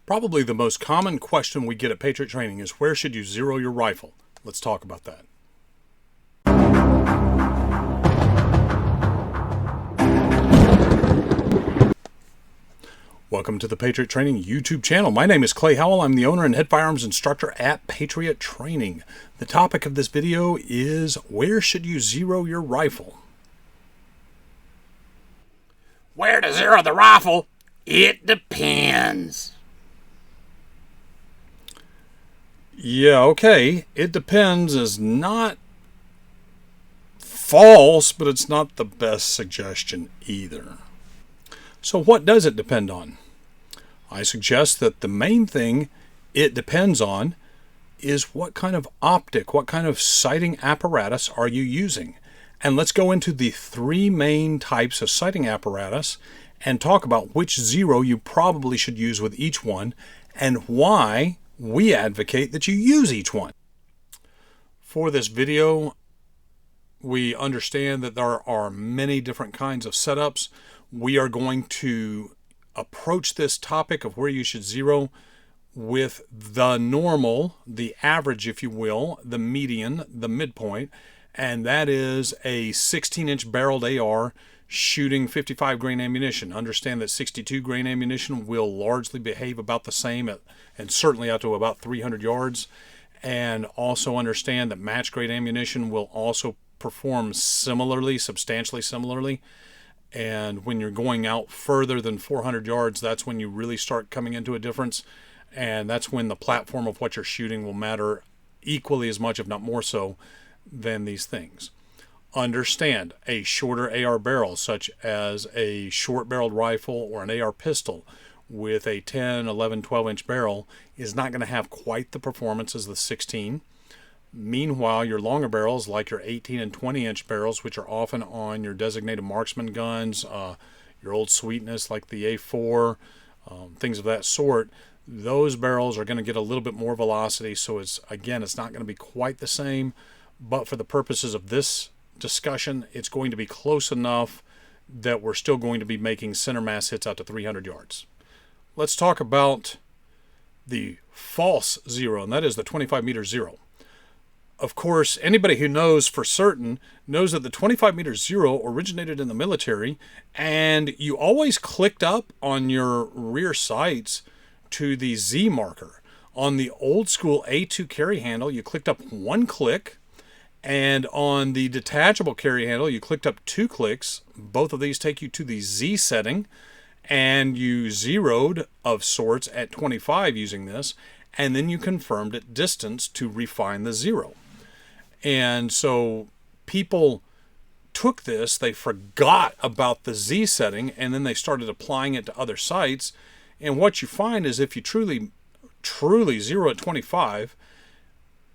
Probably the most common question we get at Patriot Training is, where should you zero your rifle? Let's talk about that. Welcome to the Patriot Training YouTube channel. My name is Clay Howell. I'm the owner and head firearms instructor at Patriot Training. The topic of this video is, where should you zero your rifle? Where to zero the rifle? It depends. Yeah, okay. It depends is not false, but it's not the best suggestion either. So what does it depend on? I suggest that the main thing it depends on is what kind of optic, what kind of sighting apparatus are you using? And let's go into the three main types of sighting apparatus and talk about which zero you probably should use with each one and why we advocate that you use each one. For this video, we understand that there are many different kinds of setups. We are going to approach this topic of where you should zero with the normal, the average, if you will, the median, the midpoint, and that is a 16-inch barreled AR shooting 55 grain ammunition. Understand that 62 grain ammunition will largely behave about the same and certainly out to about 300 yards. And also understand that match grade ammunition will also perform similarly, substantially similarly. And when you're going out further than 400 yards, that's when you really start coming into a difference. And that's when the platform of what you're shooting will matter equally as much, if not more so, than these things. Understand a shorter AR barrel, such as a short-barreled rifle or an AR pistol with a 10, 11, 12-inch barrel, is not going to have quite the performance as the 16. Meanwhile, your longer barrels, like your 18 and 20-inch barrels, which are often on your designated marksman guns, your old sweetness like the A4, things of that sort, those barrels are going to get a little bit more velocity. So it's not going to be quite the same. But for the purposes of this discussion, it's going to be close enough that we're still going to be making center mass hits out to 300 yards. Let's talk about the false zero, and that is the 25-meter zero. Of course, anybody who knows for certain knows that the 25-meter zero originated in the military, and you always clicked up on your rear sights to the Z marker. On the old school A2 carry handle, you clicked up one click, and on the detachable carry handle, you clicked up two clicks. Both of these take you to the Z setting, and you zeroed of sorts at 25 using this, and then you confirmed at distance to refine the zero. And so people took this, they forgot about the Z setting, and then they started applying it to other sites. And what you find is if you truly zero at 25,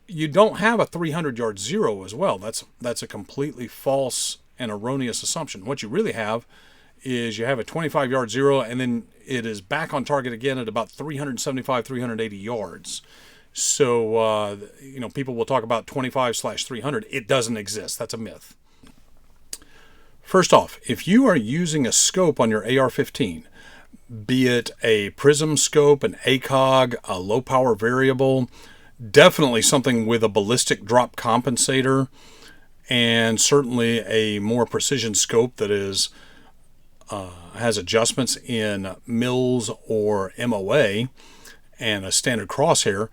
you don't have a 300-yard zero as well. That's a completely false and erroneous assumption. What you really have is you have a 25-yard zero, and then it is back on target again at about 375, 380 yards. So, people will talk about 25/300. It doesn't exist. That's a myth. First off, if you are using a scope on your AR-15, be it a prism scope, an ACOG, a low power variable, definitely something with a ballistic drop compensator, and certainly a more precision scope that is has adjustments in mils or MOA and a standard crosshair.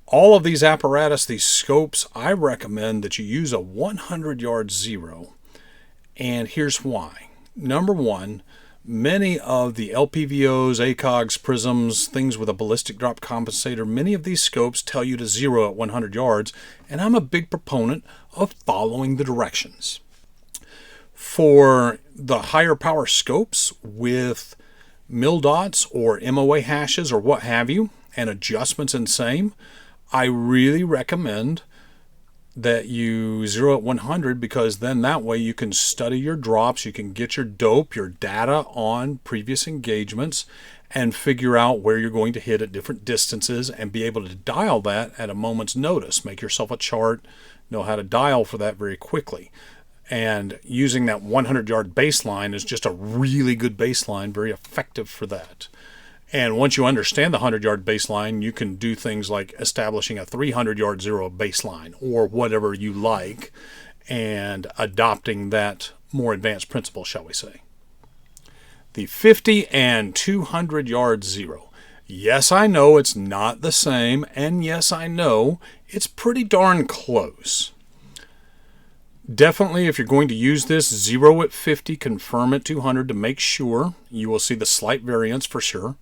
All of these apparatus, these scopes, I recommend that you use a 100-yard zero. And here's why. Number one, many of the LPVOs, ACOGs, prisms, things with a ballistic drop compensator, many of these scopes tell you to zero at 100 yards, and I'm a big proponent of following the directions. For the higher power scopes with mil dots or MOA hashes or what have you, and adjustments in same, I really recommend that you zero at 100, because then that way you can study your drops, you can get your dope, your data on previous engagements, and figure out where you're going to hit at different distances and be able to dial that at a moment's notice. Make yourself a chart, know how to dial for that very quickly. And using that 100-yard baseline is just a really good baseline, very effective for that. And once you understand the 100-yard baseline, you can do things like establishing a 300-yard zero baseline or whatever you like, and adopting that more advanced principle, shall we say. The 50 and 200-yard zero. Yes, I know it's not the same, and yes, I know it's pretty darn close. Definitely, if you're going to use this, zero at 50, confirm at 200 to make sure. You will see the slight variance for sure.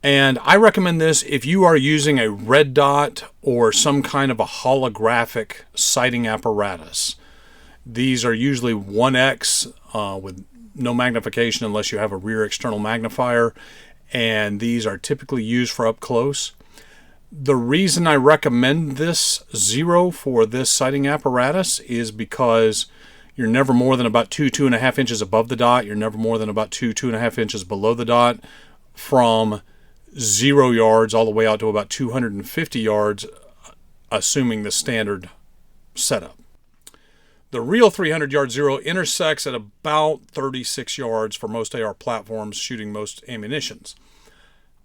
And I recommend this if you are using a red dot or some kind of a holographic sighting apparatus. These are usually 1x with no magnification unless you have a rear external magnifier, and these are typically used for up close. The reason I recommend this zero for this sighting apparatus is because you're never more than about 2.5 inches above the dot. You're never more than about 2.5 inches below the dot from 0 yards all the way out to about 250 yards, assuming the standard setup. The real 300-yard zero intersects at about 36 yards for most AR platforms shooting most ammunitions.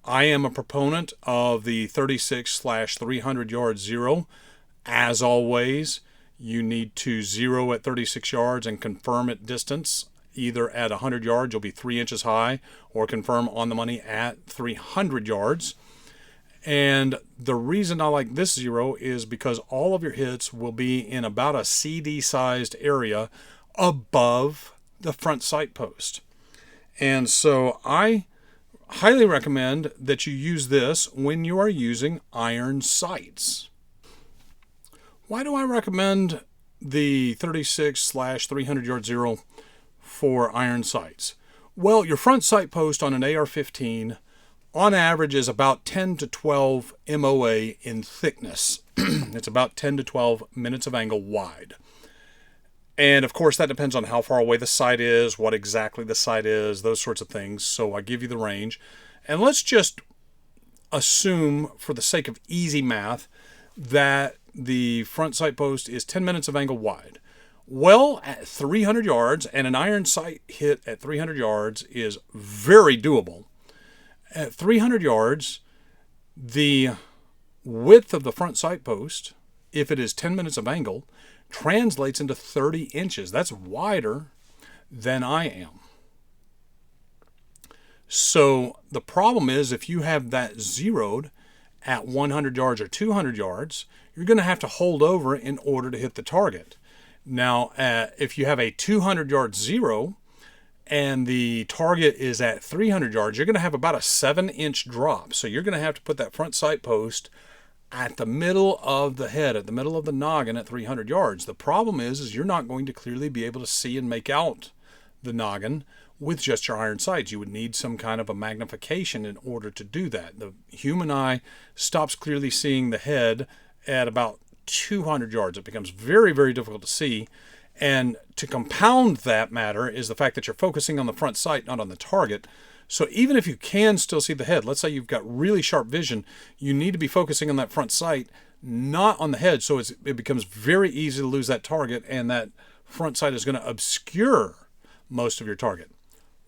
I am a proponent of the 36/300-yard zero. As always, you need to zero at 36 yards and confirm at distance. Either at 100 yards, you'll be 3 inches high, or confirm on the money at 300 yards. And the reason I like this zero is because all of your hits will be in about a CD-sized area above the front sight post. And so I highly recommend that you use this when you are using iron sights. Why do I recommend the 36/300-yard zero for iron sights? Well, your front sight post on an AR-15 on average is about 10 to 12 MOA in thickness. It's about 10 to 12 minutes of angle wide. And of course that depends on how far away the sight is, what exactly the sight is, those sorts of things. So I give you the range. And let's just assume, for the sake of easy math, that the front sight post is 10 minutes of angle wide. Well, at 300 yards, and an iron sight hit at 300 yards is very doable. At 300 yards, the width of the front sight post, if it is 10 minutes of angle, translates into 30 inches. That's wider than I am. So the problem is, if you have that zeroed at 100 yards or 200 yards, you're going to have to hold over in order to hit the target. Now, if you have a 200-yard zero and the target is at 300 yards, you're going to have about a 7-inch drop. So you're going to have to put that front sight post at the middle of the head, at the middle of the noggin at 300 yards. The problem is you're not going to clearly be able to see and make out the noggin with just your iron sights. You would need some kind of a magnification in order to do that. The human eye stops clearly seeing the head at about 200 yards. It becomes very, very difficult to see. And to compound that matter is the fact that you're focusing on the front sight, not on the target. So even if you can still see the head, let's say you've got really sharp vision, you need to be focusing on that front sight, not on the head. So it becomes very easy to lose that target, and that front sight is going to obscure most of your target.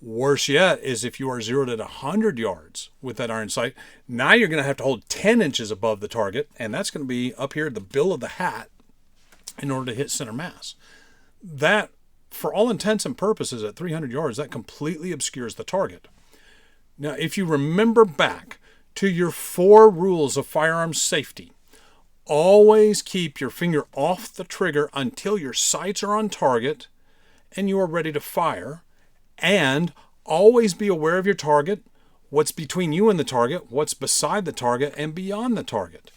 Worse yet is if you are zeroed at 100 yards with that iron sight. Now you're going to have to hold 10 inches above the target, and that's going to be up here at the bill of the hat in order to hit center mass. That, for all intents and purposes, at 300 yards, that completely obscures the target. Now, if you remember back to your 4 rules of firearm safety, always keep your finger off the trigger until your sights are on target and you are ready to fire. And always be aware of your target, what's between you and the target, what's beside the target, and beyond the target.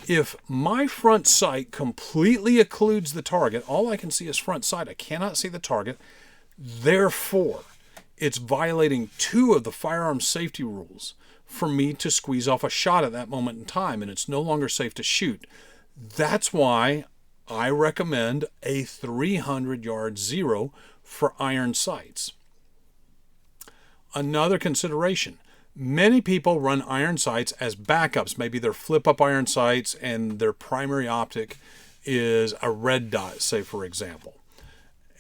If my front sight completely occludes the target, all I can see is front sight. I cannot see the target. Therefore, it's violating 2 of the firearm safety rules for me to squeeze off a shot at that moment in time, and it's no longer safe to shoot. That's why I recommend a 300-yard zero for iron sights. Another consideration, many people run iron sights as backups. Maybe they're flip-up iron sights and their primary optic is a red dot, say, for example.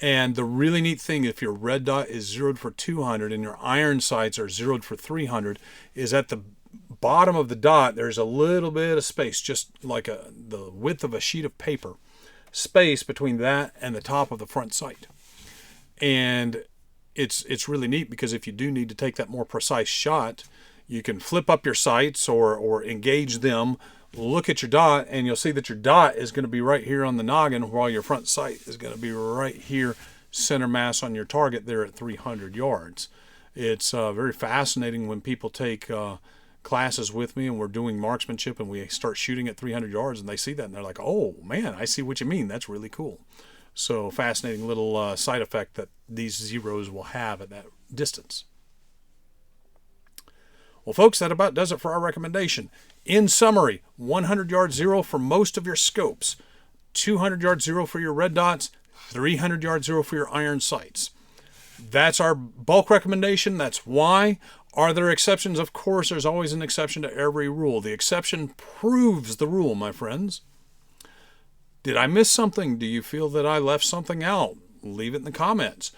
And the really neat thing, if your red dot is zeroed for 200 and your iron sights are zeroed for 300, is at the bottom of the dot, there's a little bit of space, just like the width of a sheet of paper, space between that and the top of the front sight. And it's really neat because if you do need to take that more precise shot, you can flip up your sights or engage them, look at your dot, and you'll see that your dot is going to be right here on the noggin while your front sight is going to be right here, center mass on your target there at 300 yards. It's very fascinating when people take classes with me and we're doing marksmanship and we start shooting at 300 yards and they see that and they're like, oh man, I see what you mean. That's really cool. So fascinating little side effect that these zeros will have at that distance. Well, folks, that about does it for our recommendation. In summary, 100 yard zero for most of your scopes, 200 yard zero for your red dots, 300 yard zero for your iron sights. That's our bulk recommendation. That's why. Are there exceptions? Of course, there's always an exception to every rule. The exception proves the rule, my friends. Did I miss something? Do you feel that I left something out? Leave it in the comments.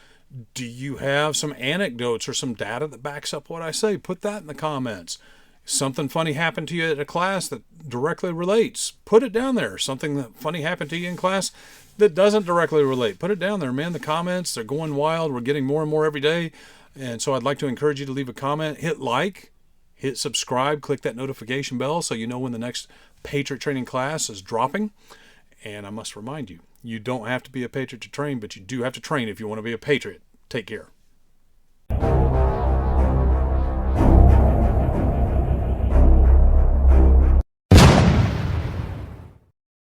Do you have some anecdotes or some data that backs up what I say? Put that in the comments. Something funny happened to you at a class that directly relates. Put it down there. Something that funny happened to you in class that doesn't directly relate. Put it down there, man. The comments, they're going wild. We're getting more and more every day. And so I'd like to encourage you to leave a comment. Hit like, hit subscribe, click that notification bell so you know when the next Patriot Training class is dropping. And I must remind you, you don't have to be a Patriot to train, but you do have to train if you want to be a Patriot. Take care.